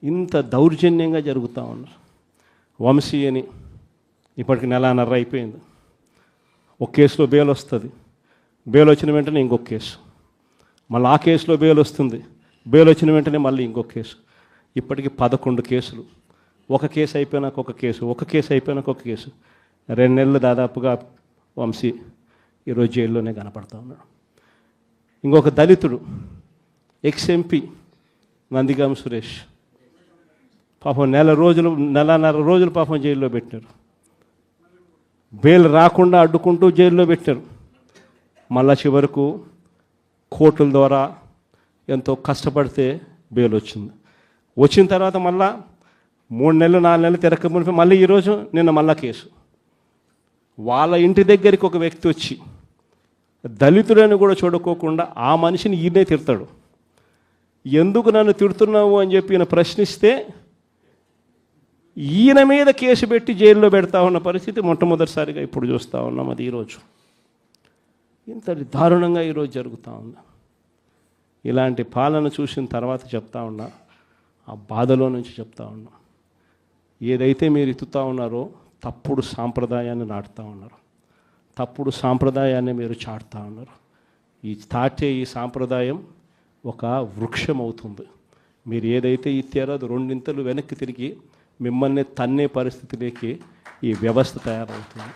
ఇంత దౌర్జన్యంగా జరుగుతూ ఉన్నారు. వంశీ అని ఇప్పటికి నెలన్నర అయిపోయింది. ఒక కేసులో బెయిల్ వస్తుంది, బెయిల్ వచ్చిన వెంటనే ఇంకొక కేసు, మళ్ళీ ఆ కేసులో బెయిల్ వస్తుంది, బెయిల్ వచ్చిన వెంటనే మళ్ళీ ఇంకొక కేసు. ఇప్పటికి 11 కేసులు. ఒక కేసు అయిపోయినాక ఒక కేసు, ఒక కేసు అయిపోయినాక ఒక కేసు. 2 నెలలు దాదాపుగా వంశీ ఈరోజు జైల్లోనే కనపడతా ఉన్నాడు. ఇంకొక దళితుడు ఎక్స్-ఎంపీ నందిగామ సురేష్ పాపం నెలన్నర రోజులు పాపం జైల్లో పెట్టారు. బెయిల్ రాకుండా అడ్డుకుంటూ జైల్లో పెట్టారు. మళ్ళా చివరకు కోర్టుల ద్వారా ఎంతో కష్టపడితే బెయిల్ వచ్చింది. వచ్చిన తర్వాత మళ్ళా 3 నెలలు 4 నెలలు తిరగకపోతే మళ్ళీ ఈరోజు నిన్న మళ్ళా కేసు. వాళ్ళ ఇంటి దగ్గరికి ఒక వ్యక్తి వచ్చి దళితుడని కూడా చూడుకోకుండా ఆ మనిషిని ఈయనే తిడతాడు. ఎందుకు నన్ను తిడుతున్నావు అని చెప్పి ఈయన ప్రశ్నిస్తే ఈయన మీద కేసు పెట్టి జైల్లో పెడతా ఉన్న పరిస్థితి మొట్టమొదటిసారిగా ఇప్పుడు చూస్తూ ఉన్నాం. అది ఈరోజు ఇంత దారుణంగా ఈరోజు జరుగుతూ ఉంది. ఇలాంటి పాలన చూసిన తర్వాత చెప్తా ఉన్నా, ఆ బాధలో నుంచి చెప్తా ఉన్నా, ఏదైతే మీరు ఎత్తుతూ ఉన్నారో తప్పుడు సాంప్రదాయాన్ని నాటుతూ ఉన్నారు, తప్పుడు సాంప్రదాయాన్ని మీరు చాటుతూ ఉన్నారు. ఈ సాంప్రదాయం ఒక వృక్షం అవుతుంది. మీరు ఏదైతే ఇచ్చారో అది 2 ఇంతలు వెనక్కి తిరిగి మిమ్మల్ని తన్నే పరిస్థితిలోకి ఈ వ్యవస్థ తయారవుతుంది.